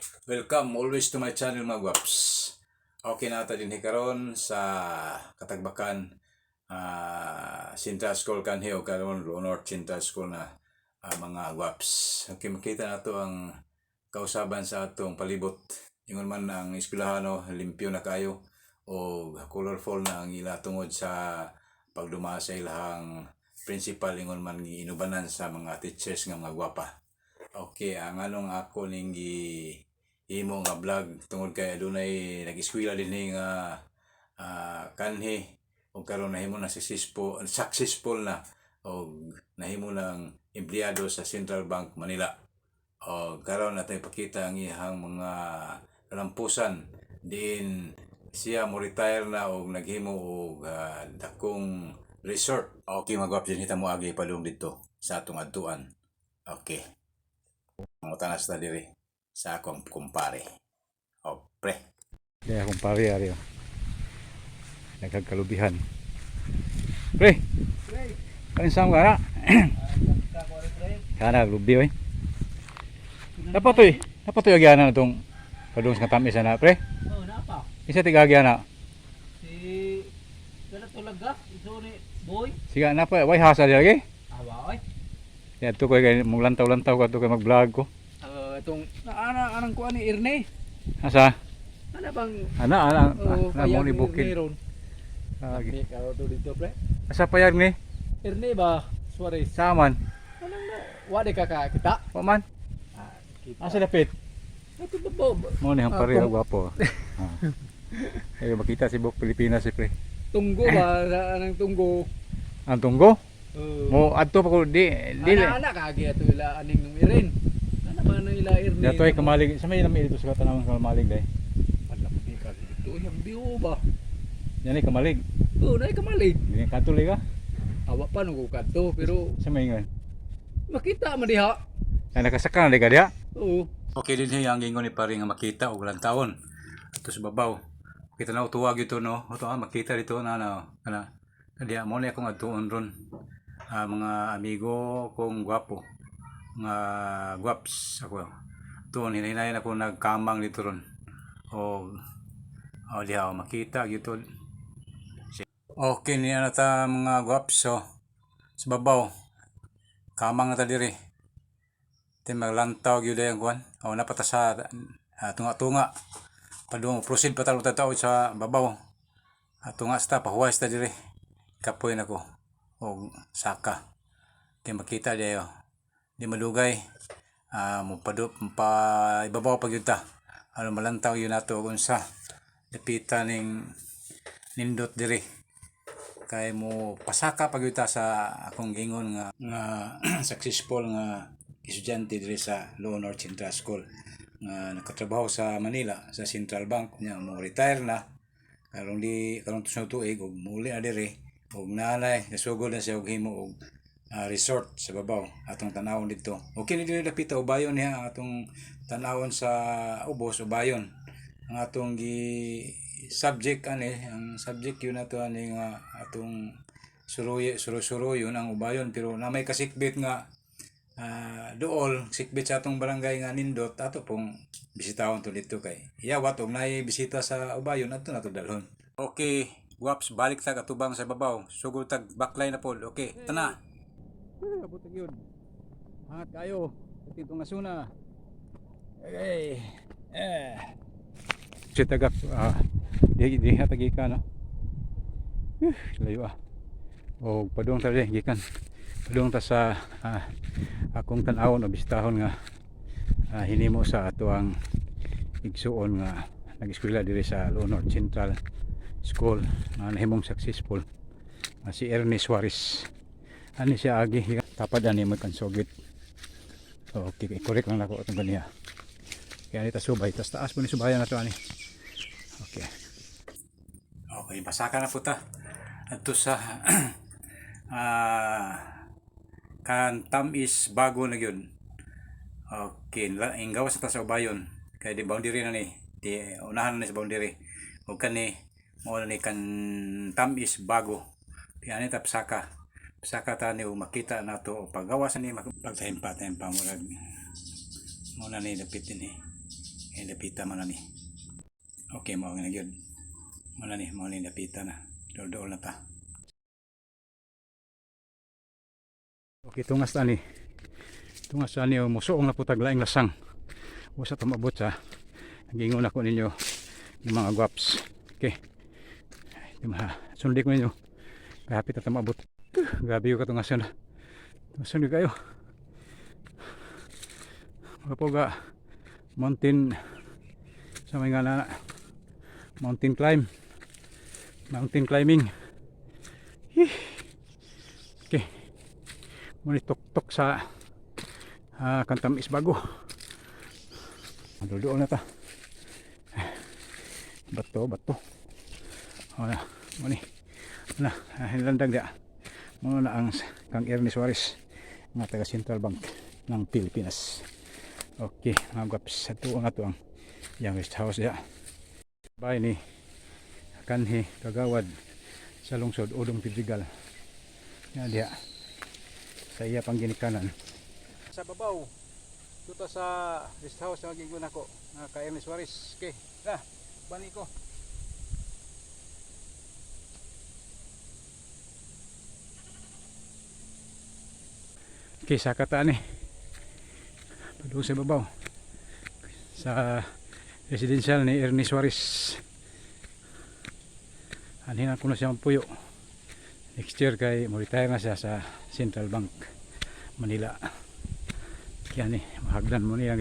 Welcome always to my channel mga guwaps. Okay na ata din karon sa katagbakan Central School kanhi o karon North Central School na mga guwaps. Okay, makita na to ang kausaban sa atong palibot. Ingon man ang eskwelahano limpyo na kayo o colorful na ang ila tungod sa pagduma sa ilahang principal, ingon man inubanan sa mga teachers nga mga gwapa. Okay, ang anong ako ning imo nga vlog tungod kay adunay nag-eskwela dinhi nga kanhi ug karon nahimo na successful na og nahimo ng empleyado sa Central Bank Manila. O karon natay pakita ang iyang mga kalampusan din siya mo retire na og naghimo og dakong resort. Okay, magwap din hitamo agi padung dito sa atong adtuan. Okay. Mutanas na diri sa akong kumpare. O, pre. Kaya kumpare ari. Nagkakalubihan. Pre. Kansam ka na? Kana lubi oy. Dapat to agyan na itong padung sa tamis na pre. Oh, napa? Isa tigagyan na. Si kana tulaga, iso ni boy. Siga na pa, way hasa di lagi. Awa oy. Kaya to ko kay mong lantaw-lantaw ka to kay mag-vlog ko. Itong anang kuan ni Irne. Asa? Ano bang Ana mo ni payag bukid. meron? Agi. Karo to dito pre. Asa payag ni? Irne ba? Suarez. Saman. Anong na? Wa di ka kita. Pa man. Kita. Asa dapit? Ito ba? Mo ni ang pare gwapo. Ay makita si Bok Pilipinas si pre. Tunggo ba? Anang tunggo? Ang tunggo? Uh, Mo adto pa ko di Anak kagi ato ila aning nung Irin. Ano ba nang ila Irne? Dato ay kamalig. Sa may nami dito sa katanawang kamalig dai. Alam di ka dito yung biyo ba? Yan ay kamalig. Oh, nay kamalig. Hindi katuloy ka. Awa pa nung kadto pero Sa may ngon. makita man diha. Ay nakasaka na di ka diha. Oo. Okay din siya ang gingon ni pare nga makita og lantawon. Ato sa babaw. Kita na tuwag ito no. Ito makita dito na ana. Diya mo na akong adtuon ron. Mga amigo kong gwapo. Mga gwaps ako. Tuon hinahinayan ako nagkamang dito ron. O diya makita gito. Okay niya na ta mga gwaps. So, sa babaw. Kamang na ta diri. Ito maglantaw gyud ang kuan. O napata sa tunga-tunga. Padung proceed pa talo tao sa babaw. Tunga sta pahuwas ta diri. Kapoy nako og saka. Kay makita dayo. Di malugay. Mo pa ibabaw pag yun ta. Ano malantaw yun nato unsa. Dapitan ning nindot diri. Kay mo pasaka pag yun ta sa akong gingon nga successful nga estudyante diri sa North Central School nga nakatrabaho sa Manila sa Central Bank nya mo retire na karong tuig og muli na diri og nanay nasugod na siya og himo og resort sa babaw atong tanawon dito. Okay ni dili dapita ubayon niya atong tanawon sa ubos ubayon ang atong subject ang subject yun nato ani nga atong suruyo ang ubayon pero na may kasikbit nga dool sikbit sa atong barangay nga nindot ato pong bisitahon to dito kay iyawat og naay bisita sa ubayon ato nato dalhon. Okay, guwaps balik ta katubang sa babaw sugod tag backline na pod. Okay, tana. Abot gyud. Hangat kayo. Tito nga suna. Okay. Sitagak di hatagi ka no. Layo O padung ta gikan. Padung ta sa akong tan-awon o bisitahon nga hinimo sa ato ang igsuon nga nag-eskwela diri sa North Central School nga nahimong successful si Ernest Suarez. Ani siya agi tapad ani mo kan sogit. Okay, correct lang nako atong ganiya. Kaya nita subay taas mo ni subayan nato ani. Okay. Okay, pasaka na po ta. Ato sa kan tamis bago na yun. Okay, inggawas ta sa ubayon. Kaya di boundary na ni. Di unahan na sa boundary. O kani mo na ni kan tamis bago. Kaya ni tapsaka. Pasaka ta ni makita nato paggawas ni pagtahimpa murag mo na ni dapit ni. Nilapita man na ni. Okay, mao nga gyud. Mao ni, mao ni nilapita na. Dool na ta. Okay, tungas tani. Tungas tani o musuong na putag laing lasang. Usa ta mabot sa nagingon ako ninyo ng mga guwaps. Okay. Sundi ko ninyo. Kahapit na mabot. Grabe yung katungasan. Tungasan yung kayo. Mga po ga mountain sa mga na mountain climbing. Okay. Muna tok sa Kantamis Bago. Doon na ta. Bato. Wala. Muna. Wala. Hilandag dia. Muna na ang Kang Ernie Suarez nga taga Central Bank ng Pilipinas. Okay, mga guwaps. Ito ang yung rest house dia. Bahay ni Kanhi Kagawad sa lungsod Udong Pidrigal. Yan dia. Sa iya pang ginikanan. Sa babaw. Tuta sa rest house na gigun ako na kay Ernie Suarez. Okay, bani ko. Okay, sa kataan doon sa babaw sa residential ni Ernie Suarez. Anhinan ko na siya puyo. Next year kay retire na siya sa Central Bank Manila. Kaya ni mahagdan mo niya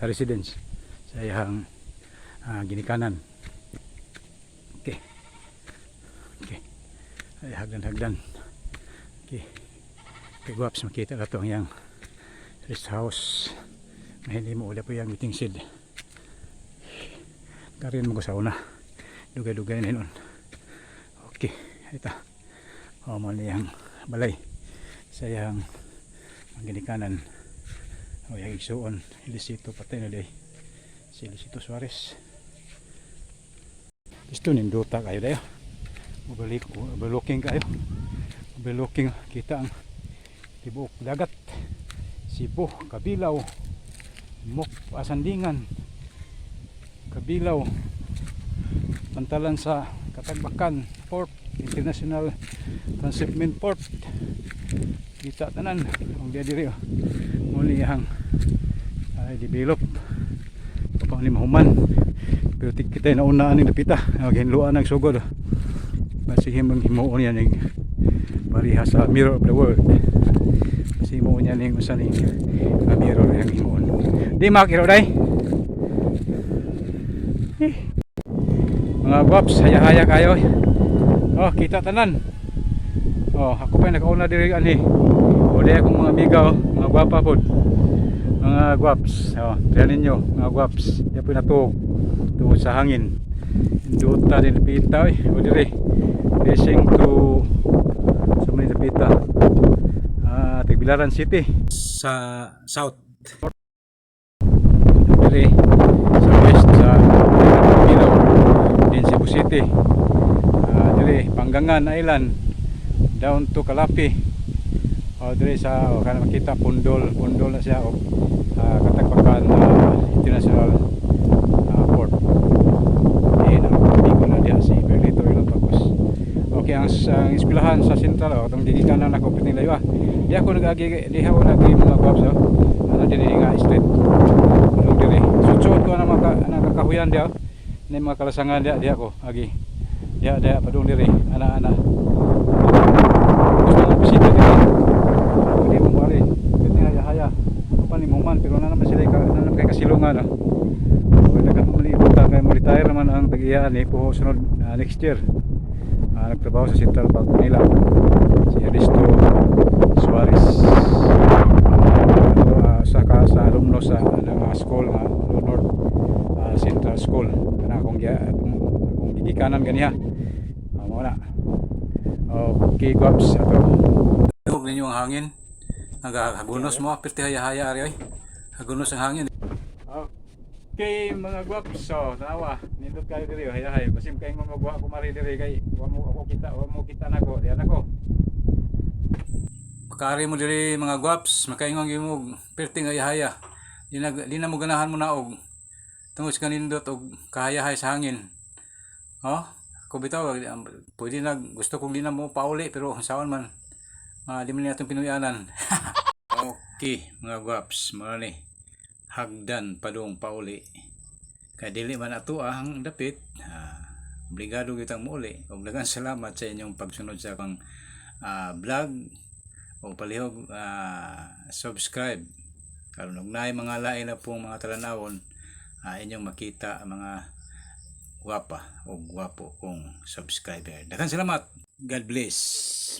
residence sa iyang ginikanan. Okay. Ay hagdan. Okay. Guwaps, makita ka ito ang yung rest house na hindi mo ulit po yung meeting shed. Karin mo ko sa una. Dugay-dugay na yun. Okay, ito. Mali yung balay sa yung ginikanan. Yung igsuon. Ilisito patay na day. Si Ilisito Suarez. Gusto ninduta kayo dayo. Overlooking kayo. Overlooking. Kita ang Tibuok Dagat, Cebu, Kabilaw, Asandingan, Kabilaw, pantalan sa Katagbakan Port, International Transshipment Port. Kita tanan ang dia diri muli ang develop pa ni mahuman. Pero kita na una ani napita, ginluan ang sugod. Basihin mang himuon yan ning pariha sa Mirror of the World. Kasi mo niya ning usa ning mirror yang himuon. Di makiro day. Mga guwaps, haya-haya kayo. Oh, kita tanan. Oh, ako pa nakauna diri ani. O di akong mga amiga, mga gwapa pod. Mga guwaps. Oh, tingnan ninyo, mga guwaps. Di pa natuog tungod sa hangin. Induta din pita o diri. Racing to sa may pita. Tagbilaran City sa south. Diri sa west sa Bilaw din Cebu City. Diri Panggangan Island down to Calapi. Diri sa kana makita Pundol na siya og Katagbakan International Port. Amigo na diha si Perlito ilang pagos. Okay, ang eskwelahan sa Central atong ginikanan ako piting layo. Di ako nag-agi diha ko nag mga guwaps ano diri nga street. Ano diri suot ko na mga kakahuyan dia. Ni mga kalasangan dia ako agi. Dia padung diri ana-ana. Gusto mo bisita diri. Hindi mo mali. Dito haya-haya. Pa ni Muman pero na naman sila kay kasilungan wala ka malibutan kay retire naman ang tag-iya ni po sunod next year. Nagtrabaho sa Central Bank Manila si Ernesto Suarez sa alumno sa school nga North Central School kana akong gigikanan ganiha mo na. Okay guwaps ato huwag ninyo ang hangin hagunos mo perti haya-haya ari hagunos ang hangin. Okay mga guwaps, so tanawa nindot kayo diri hay basim kay mga guwa ko mari diri kay wa mo kita nako diyan ako makari mo diri mga guwaps makaingon gyud mo perting haya di na mo ganahan mo naog tungod sa kanindot og kahayahay sa hangin. Oh, ako bitaw pwede na gusto kong di na mo pauli pero saan man di man atong pinuyanan. Okay, mga guwaps, mao ni hagdan padung pauli. Kay dili man ato ang dapit. Obligado kitang muuli. Ug daghang salamat sa inyong pagsunod sa akong vlog o palihog subscribe. Karon og naay mga lain na pong mga talanawon inyong makita ang mga gwapa o gwapo kong subscriber. Daghang salamat. God bless.